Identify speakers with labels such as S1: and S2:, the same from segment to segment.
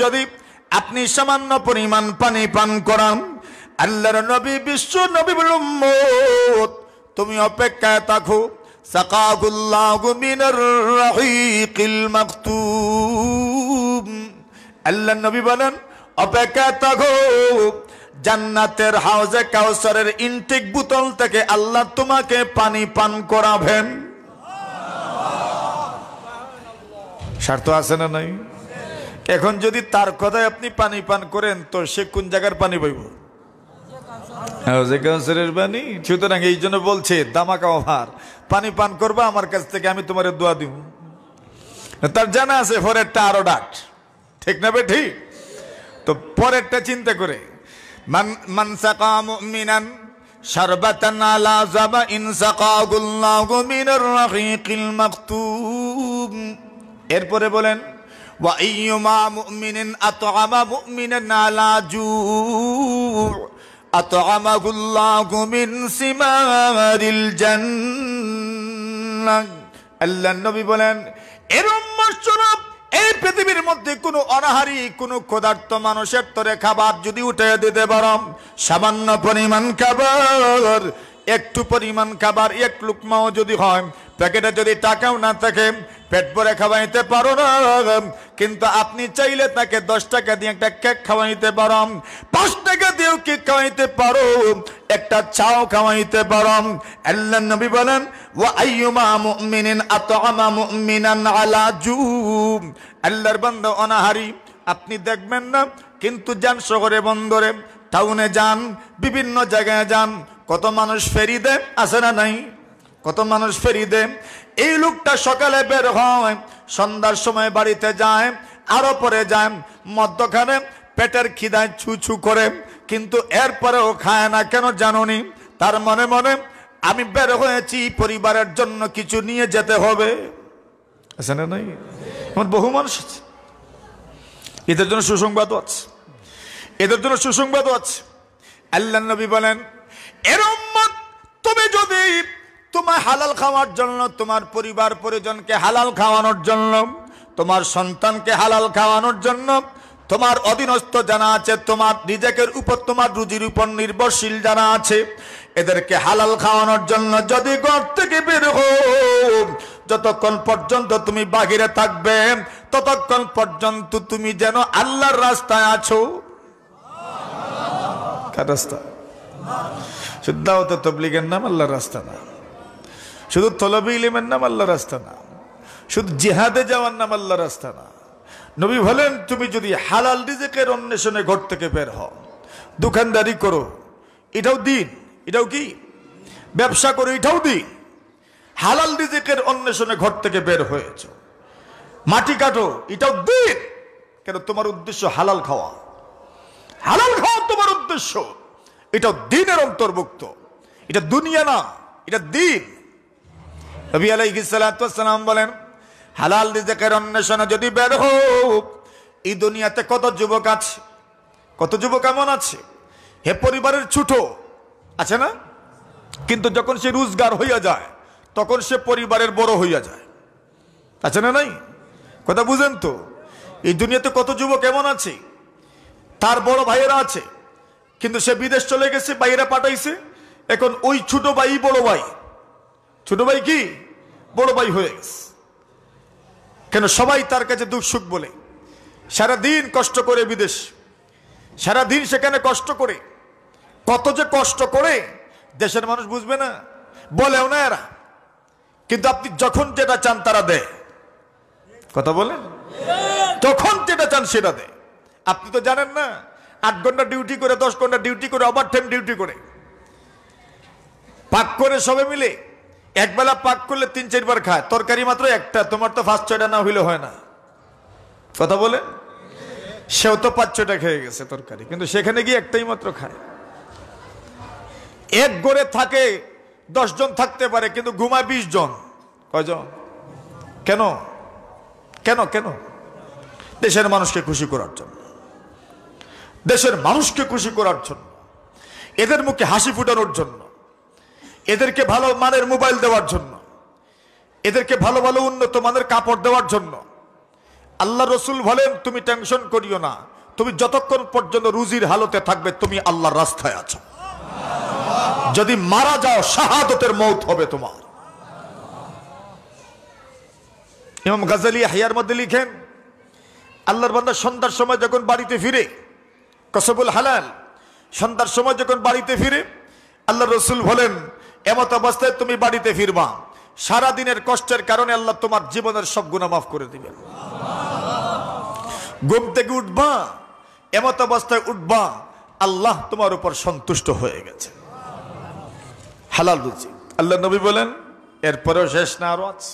S1: যদি আপনি সামান্য পরিমাণ পানি পান করান, আল্লাহর নবী বিশ্ব নবী উম্মত তুমি অপেক্ষায় থাকো, সাকাহুল্লাহু মিনার রাহিকিল মাকতুম। আল্লাহর নবী বলেন অপেক্ষায় থাকো, জান্নাতের হাউজে কাউসারের ইনটেক বোতল থেকে আল্লাহ তোমাকে পানি পান করাবেন। শর্ত আছে না নাই? এখন যদি তার কথায় আপনি পানি পান করেন তো সে কোন জায়গার পানি পাইব? কাউসারের পানি। সুতরাং এই জন্য বলছে দামাকা অফার, পানি পান করবা আমার কাছ থেকে, আমি তোমার দোয়া দিব। তার জানা আছে পরেরটা আরো ডাক, ঠিক না বে ঠিক? তো পরেরটা চিন্তা করে মান সাকা মুমিনান শারবাতান আলা যাবাইন সাকাহুল্লাহু মিনার রাহিকিল মাকতুম। এরপরে বলেন ওয়া আইয়ুমা মুমিনিন আতআমা মুমিনান আলা জু' আতআমাহুল্লাহু মিন সিমারিল জান্নাহ। আল্লাহর নবী বলেন এর উম্মত শোনো, এই পৃথিবীর মধ্যে কোনো অনাহারী কোনো ক্ষুধার্ত মানুষের তরে খাবার যদি উঠে দিতে পারো, সামান্য পরিমাণ খাবার, একটু পরিমাণ খাবার, এক লুকমাও যদি হয়, প্যাকেটে যদি টাকাও না থাকে, পেট ভরে খাওয়াইতে পারো না, কিন্তু আপনি চাইলে তাকে 10 টাকা দিয়ে একটা কেক খাওয়াইতে পারো, 5 টাকা দিয়েও কেক খাওয়াইতে পারো, একটা চাও খাওয়াইতে পারো। আল্লাহর নবী বলেন ওয়া আইয়ুমা মুমিনিন আতআমা মুমিনান আলা জু'। আল্লাহর বান্দা অনাহারি আপনি দেখবেন না, কিন্তু যান শহরে বন্দরে টাউনে যান, বিভিন্ন জায়গায় যান, কত মানুষ ফেরি দেয় আছে না নাই? কত মানুষ ফেরি দেয়। এই লোকটা সকালে বের হয়, সন্ধ্যার সময় বাড়িতে যায়, আরো পরে যায়, মধ্যখানে পেটের খিদায় ছু ছু করে, কিন্তু এরপরেও খায় না। কেন জানুনি? তার মনে মনে আমি বের হয়েছি পরিবারের জন্য কিছু নিয়ে যেতে হবে, আছে না নাই? এমন বহু মানুষ আছে। এদের জন্য সুসংবাদও আছে, এদের জন্য সুসংবাদও আছে। আল্লাহর নবী বলেন এর উম্মত তুমি যদি তোমার হালাল খাওয়ার জন্য, তোমার পরিবার পরিজনকে হালাল খাওয়ানোর জন্য, তোমার সন্তানকে হালাল খাওয়ানোর জন্য, তোমার অধীনস্থ যারা আছে, তোমার নিজের উপর, তোমার রুজির উপর নির্ভরশীল যারা আছে, এদেরকে হালাল খাওয়ানোর জন্য যদি ঘর থেকে বের হও, যতক্ষণ পর্যন্ত তুমি বাহিরে থাকবে ততক্ষণ পর্যন্ত তুমি যেন আল্লাহর রাস্তায় আছো। কার রাস্তা? শুধু দাওয়াত তাবলীগের নাম আল্লাহর রাস্তা না, শুধু তলবে ইলমের নাম আল্লাহর রাস্তা না, শুধু জিহাদে যাওয়ার নাম আল্লাহর রাস্তা না। নবী বলেন তুমি যদি হালাল রিজিকের অন্বেষণে ঘর থেকে বের হও, দোকানদারি করো, এটাও দিন, এটাও কি ব্যবসা করো, এটাও দিন। হালাল রিজিকের অন্বেষণে ঘর থেকে বের হয়েছ, মাটি কাটো, এটাও দিন। কেন? তোমার উদ্দেশ্য হালাল খাওয়া, হালাল খাওয়া তোমার উদ্দেশ্য, এটাও দিনের অন্তর্ভুক্ত। এটা দুনিয়া না, এটা দিন। নবী আলাইহিস সালাতু ওয়াস সালাম বলেন হালাল রিজিকের অন্বেষণে যদি বের হও, এই দুনিয়াতে কত যুবক আছে, কত যুবক এমন আছে হে পরিবারের ছোট আছে না, কিন্তু যখন সে রোজগার হইয়া যায় তখন সে পরিবারের বড় হইয়া যায়, আছে না নাই? কথা বুঝেন তো? এই দুনিয়াতে কত যুবক এমন আছে তার বড় ভাইয়েরা আছে, কিন্তু সে বিদেশ চলে গেছে, বাইরে পাঠাইছে, এখন ওই ছোট ভাই বড় ভাই, ছোট ভাই কি বড় ভাই হয়ে গেছে। কেন? সবাই তার কাছে দুঃখ সুখ বলে, সারাদিন কষ্ট করে বিদেশ, সারাদিন সেখানে কষ্ট করে, কত যে কষ্ট করে দেশের মানুষ বুঝবে না, বলেও না এরা, কিন্তু আপনি যখন যেটা চান তারা দেয়। কথা বলেন? যখন যেটা চান সেটা দেয়। আপনি তো জানেন না 8 ঘন্টা ডিউটি করে, 10 ঘন্টা ডিউটি করে, ওভার টাইম ডিউটি করে, পাক করে সবে মিলে একবেলা পাক করলে 3-4 বার খায়, তরকারি মাত্র একটা, তোমার তো 5-6টা না হইলে হয় না। কথা বলে? সেও তো 5-6টা খেয়ে গেছে তরকারি, কিন্তু সেখানে গিয়ে একটাই মাত্র খায়। এক ঘরে থাকে 10 জন থাকতে পারে, কিন্তু ঘুমায় 20 জন। কয়জন? কেন? কেন? কেন? দেশের মানুষকে খুশি করার জন্য, দেশের মানুষকে খুশি করার জন্য, এদের মুখে হাসি ফুটানোর জন্য, এদেরকে ভালো মানের মোবাইল দেওয়ার জন্য, এদেরকে ভালো ভালো উন্নত মানের কাপড় দেওয়ার জন্য, আল্লাহ রসুল বলেন তুমি টেনশন করিও না, তুমি যতক্ষণ পর্যন্ত রুজির হালতে থাকবে তুমি আল্লাহর রাস্তায় আছো। যদি মারা যাও শাহাদতের মৌত হবে তোমার। ইমাম গাজালি ইহয়ার মধ্যে লিখেন, আল্লাহর বান্দা সন্ধ্যার সময় যখন বাড়িতে ফিরে, কসবুল হালাল, সন্ধ্যার সময় যখন বাড়িতে ফিরে আল্লাহ রসুল বলেন এমত অবস্থায় তুমি বাড়িতে ফিরবা, সারা দিনের কষ্টের কারণে আল্লাহ তোমার জীবনের সব গুনাহ মাফ করে দিবেন। ঘুম থেকে উঠবা, এমত অবস্থায় উঠবা আল্লাহ তোমার উপর সন্তুষ্ট হয়ে গেছে। হালাল রুজি। আল্লাহ নবী বলেন এরপরেও শেষ না, আরো আছে।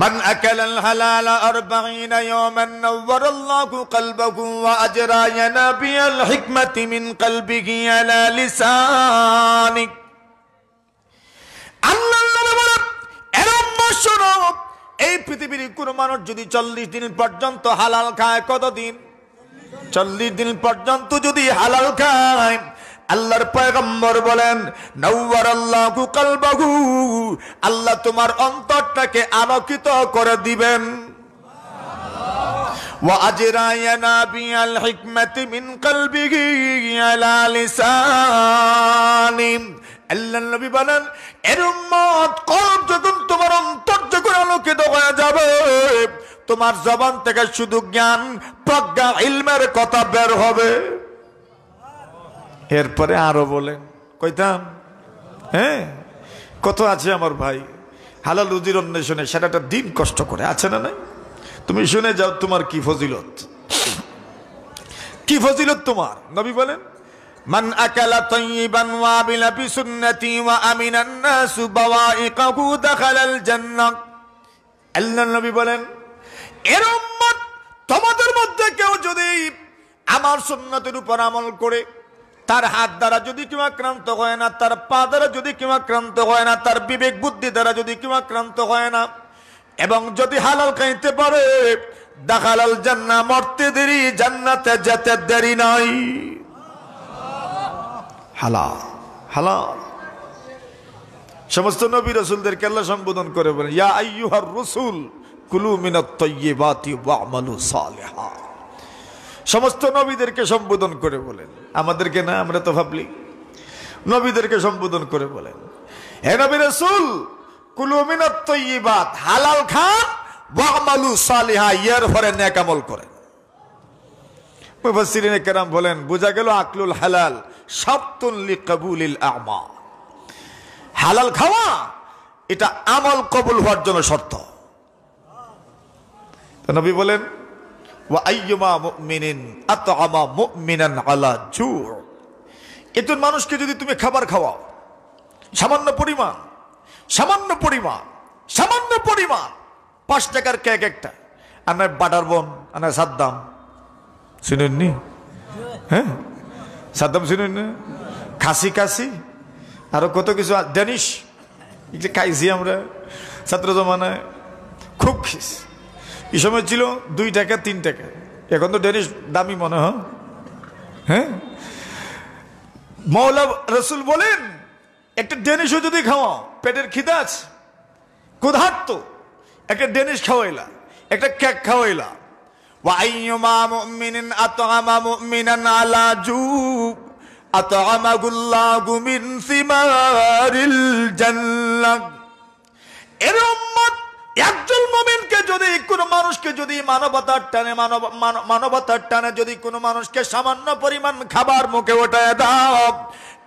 S1: من أكل الحلال 40 يوما نور الله قلبه وأجرى ينابيع الحكمة من قلبه على لسانه। আল্লাহ বলেন এরম শোনো, এই পৃথিবীর কোন মানুষ যদি 40 দিন পর্যন্ত হালাল খায়, কতদিন? 40 দিন পর্যন্ত যদি হালাল খায়, আল্লাহর পয়গম্বর বলেন নাওয়ারাল্লাহু কলবাহু, আল্লাহ তোমার অন্তরটাকে আলোকিত করে দিবেন। ওয়া আজরা ইয়ানাবিয়াল হিকমাতি মিন কলবিহি আলা লিসানি। আল্লাহর নবী বলেন এর উম্মত কলব যখন তোমার অন্তর যখন আলোকিত হয়ে যাবে, তোমার জবান থেকে শুধু জ্ঞান, প্রজ্ঞা, ইলমের কথা বের হবে। এরপরে আরো বলেন, কইতাম হ্যাঁ কত আছে আমার ভাই হালাল রুজির অন্বেষণে, সেটা দিন কষ্ট করে আছে না নাই? তুমি শুনে যাও তোমার কি ফজিলত, কি ফজিলত তোমার। নবী বলেন মান আকালা তাইয়িবান ওয়া আমিলা বিসুন্নতি ওয়া আমিনান নাসু বাওয়াইকাহু দাখালাল জান্নাহ। আল্লাহর নবী বলেন এর উম্মত তোমাদের মধ্যে কেউ যদি আমার সুন্নতের উপর আমল করে, তার হাত দ্বারা যদি কেউ আক্রান্ত হয় না, তার পা দ্বারা যদি কেউ আক্রান্ত হয় না, তার বিবেক বুদ্ধি দ্বারা যদি কেউ আক্রান্ত হয় না, এবং যদি হালাল খাইতে পারে, দাখালাল জান্নাহ, মরতে দেরি, জান্নাতে যেতে দেরি নাই। হালাল হালাল। সমস্ত নবী রাসূলদেরকে আল্লাহ সম্বোধন করে বলেন ইয়া আইয়ুহার রাসূল কুলু মিনাত তাইয়্যিবাতি ওয়া'মালু সালিহা। সমস্ত নবীদেরকে সম্বোধন করে বলেন, আমাদেরকে না, আমরা তো ভাবলি। নবীদেরকে সম্বোধন করে বলেন হে নবী রাসূল কুলু মিনাত তাইয়্যিবাত, হালাল খান, ওয়া'মালু সালিহা, এর পরে নেক আমল করেন। মুফাসসিরিনে কেরাম বলেন বোঝা গেল আকলুল হালাল শারতুন লিকাবুলিল আ'মা। হালাল খাওয়া এটা আমল কবুল হওয়ার জন্য শর্ত। তো নবী বলেন ওয়া আইয়ুমা মুমিনিন আত'আমা মুমিনান আলা জু', একজন মানুষকে যদি তুমি খাবার খাওয়াও সামান্য পরিমাণ, সামান্য পরিমাণ, সামান্য পরিমাণ, 5 টাকার কেক একটা, আর নয় বাটার বন, আর নয় সাদ্দাম, শুনেননি? হ্যাঁ সাদ্দাম শুনেন না? খাসি কাশি আরো কত কিছু, ডেনিশ যে খাইছি আমরা ছাত্র জমানায়, খুব খিস। এই সময় ছিল 2 টাকা 3 টাকা, এখন তো ডেনিশ দামি মনে হয়। হ্যাঁ মওলা রাসূল বলেন একটা ডেনিশও যদি খাওয়াও, পেটের খিদা আছে, ক্ষুধার্ত, একটা ডেনিশ খাওয়াইলা, একটা কেক খাওয়াইলা, ওয়া আইয়ুমা মুমিনিন আত'আমা মুমিনান আলা জু' আত'আমাহুল্লাহু মিন সিমারিল জান্নাহ। এর উম্মত একজন মুমিনকে যদি, কোন মানুষকে যদি মানবতার টানে যদি কোন মানুষকে সামান্য পরিমাণ খাবার মুখে ওঠায় দাও,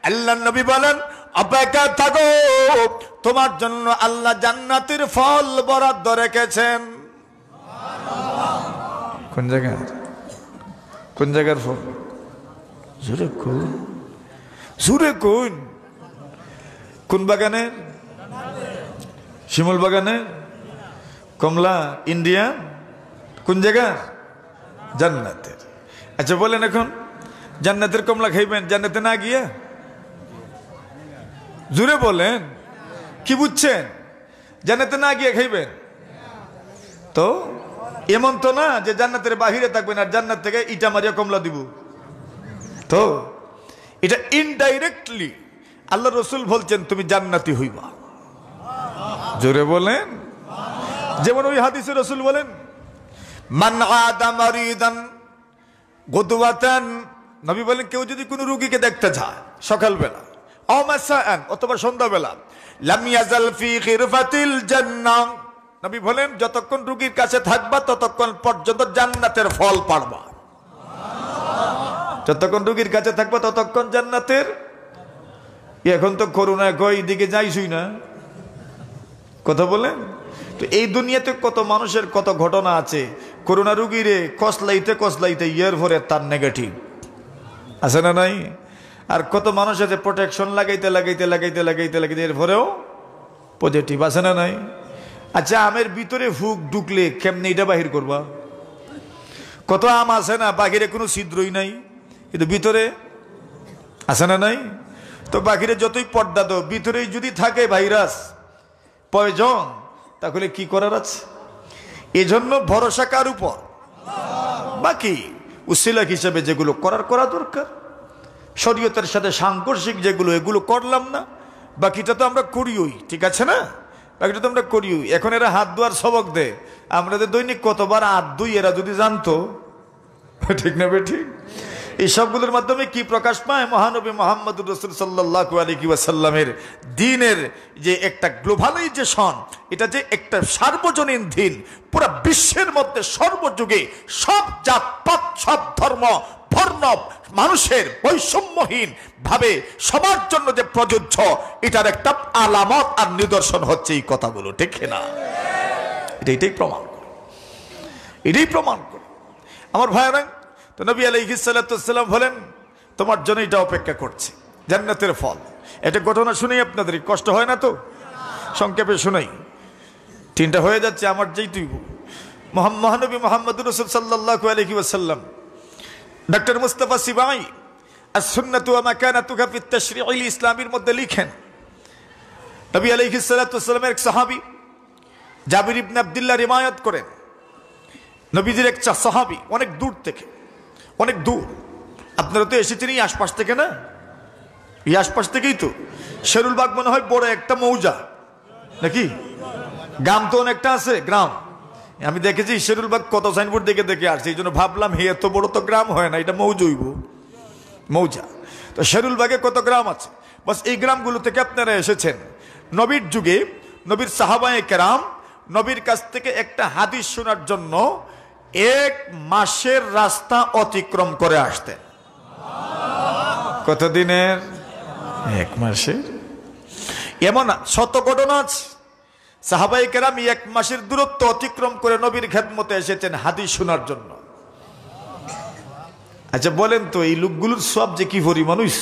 S1: আল্লাহর নবী বলেন অপেক্ষা থাকো, তোমার জন্য আল্লাহ জান্নাতের ফল বরাদ্দ রেখেছেন। কোন জায়গা, কোন জায়গার ফল? জোরে কোন, জোরে কোন, কোন বাগানের? শিমুল বাগানের, কমলা, ইন্ডিয়া, কোন জায়গা? জান্নাতের। আচ্ছা বলেন এখন জান্নাতের কমলা খাইবেন জান্নাতে না গিয়া? জোরে বলেন, কি বুঝছেন? জান্নাতে না গিয়ে খাইবেন তো? এমন তো না যে জান্নাতের বাহিরে থাকবেন আর জান্নাত থেকে ইটা মারিয়া কমলা দিব তো। এটা ইনডাইরেক্টলি আল্লাহ রসুল বলছেন তুমি জান্নাতি হইবা। জোরে বলেন। যেমন ওই হাদিসে রসুল বলেন মান আদা মারিদান গুদওয়াতান, নবী বলেন কেউ যদি কোনো রোগীকে দেখতে যায় সকালবেলা আও মাসাআন অথবা সন্ধ্যাবেলা, লাম ইয়াজাল ফি খিরফাতিল জান্নাহ, নবী বলেন যতক্ষণ রোগীর কাছে থাকবা ততক্ষণ পর্যন্ত জান্নাতের ফল পাবা। যতক্ষণ রোগীর কাছে থাকবা ততক্ষণ জান্নাতের। এখন তো করোনায় কই দিকে যাইছই না, কথা বলেন তো। এই দুনিয়াতে কত মানুষের কত ঘটনা আছে, করোনা রোগীরে কসলাইতে কসলাইতে ইয়ার পরে তার নেগেটিভ আছে না নাই? আর কত মানুষ আছে প্রোটেকশন লাগাইতে লাগাইতে লাগাইতে লাগাইতে লাগাইতে এর পরেও পজিটিভ আছে না নাই? আচ্ছা, আমের ভিতরে ফুক ঢুকলে কেমনে এটা বাহির করবা? কত আম আছে না বাহিরে কোনো ছিদ্রই নাই, কিন্তু ভিতরে আছে না নাই? তো বাহিরে যতই পর্দা দাও, ভিতরেই যদি থাকে ভাইরাস পয়জন, তাহলে কি করার আছে? এজন্য ভরসা কার উপর? বাকি উসিলা হিসেবে যেগুলো করা দরকার, শরীয়তের সাথে সাংঘর্ষিক যেগুলো, এগুলো করলাম না, বাকিটা তো আমরা করিওই, ঠিক আছে না? বাকিটা তো আমরা করিওই। এখন এরা হাত ধোয়ার সবক দেয়, আমরা তো দৈনিক কতবার হাত ধুই, এরা যদি জানতো, ঠিক না ঠিক? এই সবগুলোর মাধ্যমে কি প্রকাশ পায়? মহানবী মুহাম্মদুর রাসূল সাল্লাল্লাহু আলাইহি ওয়াসাল্লামের দ্বীনের যে একটা গ্লোবালাইজেশন, এটা যে একটা সার্বজনীন দ্বীন, পুরো বিশ্বের মধ্যে সর্বযুগে সব জাতপাত সব ধর্ম বর্ণ মানুষের বৈষম্যহীন ভাবে সবার জন্য যে প্রযোজ্য, এটার একটা আলামত আর নিদর্শন হচ্ছে এই কথাগুলো, ঠিক না? এটাই প্রমাণ করে, এটাই প্রমাণ করে আমার ভাইরা। তো নবী আলাইহিস সালাতু ওয়াস সালাম বলেন তোমার জন্য এটা অপেক্ষা করছে, জান্নাতের ফল। এটা ঘটনা শুনেই আপনাদের কষ্ট হয় না তো? সংক্ষেপে শুনাই, তিনটা হয়ে যাচ্ছে আমার যেই তুই। মহানবী মুহাম্মদুর রাসূল সাল্লাল্লাহু আলাইহি ওয়াসাল্লাম ডক্টর মুস্তাফা সিবাই আস-সুন্নাতু ওয়া মাকানাতুহা ফি তাশরি'ইল ইসলামীর মধ্যে লিখেন, নবী আলাইহিস সালাতু ওয়াস সালামের এক সাহাবী জাবির ইবনে আব্দুল্লাহ রিওয়ায়াত করেন, নবীজির এক সাহাবী অনেক দূর থেকে, অনেক দূর, আপনারা তো এসেছেন এই আশপাশ থেকে না? এই আশপাশ থেকেই তো। শেরুলবাগ মনে হয় বড় একটা মৌজা নাকি? গ্রাম তো অনেকটা আছে, গ্রাম। আমি দেখেছি শেরুলবাগ কত সাইনবোর্ড দেখে দেখে আসছি, এই জন্য ভাবলাম হে এত বড় তো গ্রাম হয় না, এটা মৌজইব, মৌজা। তো শেরুলবাগে কত গ্রাম আছে, বাস এই গ্রামগুলো থেকে আপনারা এসেছেন। নবীর যুগে নবীর সাহাবায়ে কেরাম নবীর কাছ থেকে একটা হাদিস শোনার জন্য 1 মাসের রাস্তা অতিক্রম করে আসতেন। কতদিনের? 1 মাসের। এমন শত ঘটনা আছে, সাহাবায়ে কেরাম 1 মাসের দূরত্ব অতিক্রম করে নবীর খেদমতে এসেছেন হাদিস শোনার জন্য। আচ্ছা বলেন তো, এই লোকগুলোর সব যে কি ভরি মানুষ,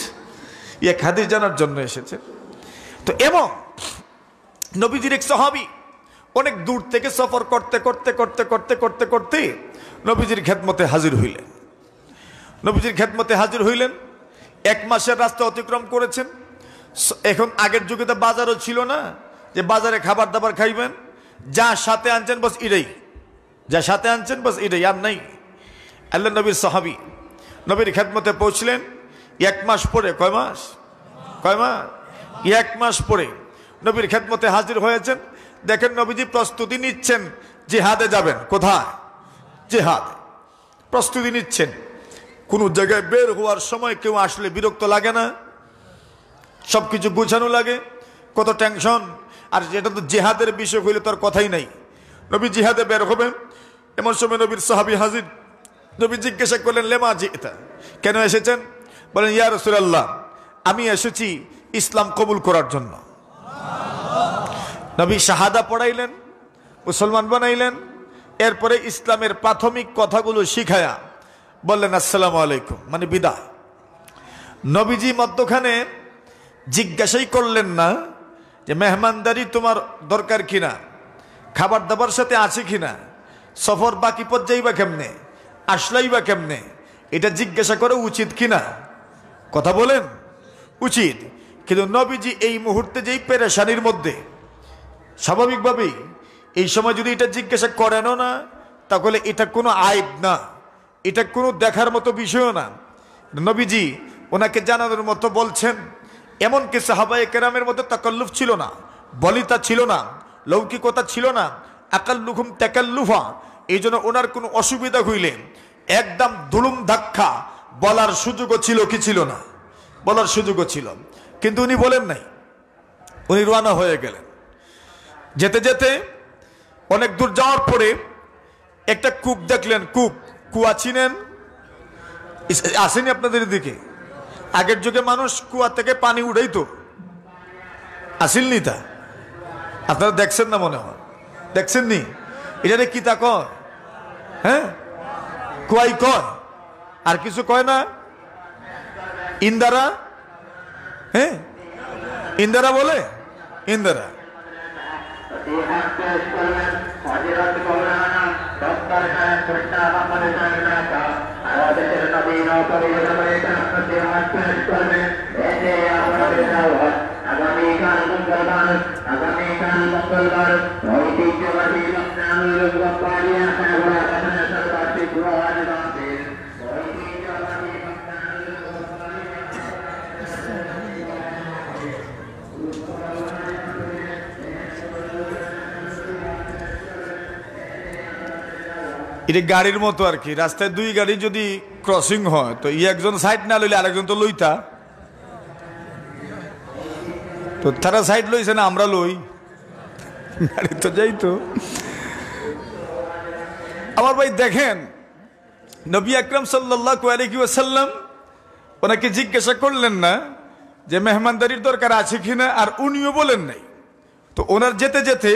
S1: এক হাদিস জানার জন্য এসেছে। তো এবং নবীজির এক সাহাবী অনেক দূর থেকে সফর করতে করতে করতে করতে করতে করতে নবীজির খেদমতে হাজির হইলেন। নবীজির খেদমতে হাজির হইলেন, 1 মাসের রাস্তা অতিক্রম করেছেন। এখন আগের যুগে তো বাজারও ছিল না যে বাজারে খাবার দাবার খাইবেন, যা সাথে আনছেন বাস এটাই, যা সাথে আনছেন বাস এটাই, আর নাই। আল্লাহ নবীর সাহাবী নবীর খেদমতে পৌঁছলেন 1 মাস পরে। কয় মাস? 1 মাস পরে নবীর খেদমতে হাজির হয়েছেন। দেখেন নবীজি প্রস্তুতি নিচ্ছেন, জিহাদে যাবেন। কোথায়? জিহাদে প্রস্তুতি নিচ্ছেন। কোনো জায়গায় বের হওয়ার সময় কেউ আসলে বিরক্ত লাগে না? সবকিছু গুছানো লাগে, কত টেনশন। আর যেটা তো জিহাদের বিষয় হইলে তার কথাই নাই। নবী জিহাদে বের হবেন, এমন সময় নবীর সাহাবী হাজির। নবী জিজ্ঞাসা করলেন, লেমা জিতা, কেন এসেছেন? বলেন, ইয়া রাসূলুল্লাহ, আমি এসেছি ইসলাম কবুল করার জন্য। নবী শাহাদা পড়াইলেন, মুসলমান বানাইলেন। এরপরে ইসলামের প্রাথমিক কথাগুলো শিখায়া বললেন আসসালামু আলাইকুম, মানে বিদায়। নবীজি মধ্যখানে জিজ্ঞাসাই করলেন না যে মেহমানদারি তোমার দরকার কিনা, খাবার দাবার সাথে আছে কিনা, সফর বাকি পর্যায়ে বা কেমনে, আসলাই বা কেমনে, এটা জিজ্ঞাসা করে উচিত কিনা? কথা বলেন, উচিত। কিন্তু নবীজি এই মুহূর্তে যেই পেরেশানির মধ্যে, স্বাভাবিকভাবেই এই সময় যদি এটা জিজ্ঞাসা করেনও না, তাহলে এটা কোনো আইব না, এটা কোনো দেখার মতো বিষয়ও না। নবীজি ওনাকে জানানোর মতো বলছেন। এমনকি সাহাবায়ে কেরামের মধ্যে তাকাল্লুফ ছিল না, বলিতা ছিল না, লৌকিকতা ছিল না, আকাল্লুহুম তাকাল্লুফা, এই জন্য ওনার কোনো অসুবিধা হইলে একদম ধুলুম ধাক্কা বলার সুযোগও ছিল কি ছিল না, বলার সুযোগও ছিল, কিন্তু উনি বলেন নাই, উনি রওনা হয়ে গেলেন। যেতে যেতে অনেক দূর যাওয়ার পরে একটা কূপ দেখলেন। কুয়া চিনেন? আসেনি আপনাদের দিকে? আগের যুগে মানুষ কুয়া থেকে পানি উঠাইতো, আসিলনি? তা আপনারা দেখছেন না মনে হয়, দেখছেন নি? এটা কি তা কয়? হ্যাঁ, কুয়াই কয়, আর কিছু কয় না? ইন্দারা, হ্যাঁ ইন্দারা বলে, ইন্দারা। এটা গাড়ির মতো আর কি, রাস্তায় দুই গাড়ি যদি ক্রসিং হয় তো একজন সাইড না লইলে আরেকজন তো লইতা, তো তারা সাইড লইছে না, আমরা লই, গাড়ি তো যাইতো। আমার ভাই দেখেন, নবী আকরাম সাল্লাল্লাহু আলাইহি ওয়াসাল্লাম ওনাকে জিজ্ঞাসা করলেন না যে মেহমানদারির দরকার আছে কিনা, আর উনিও বলেন নাই। তো ওনার যেতে যেতে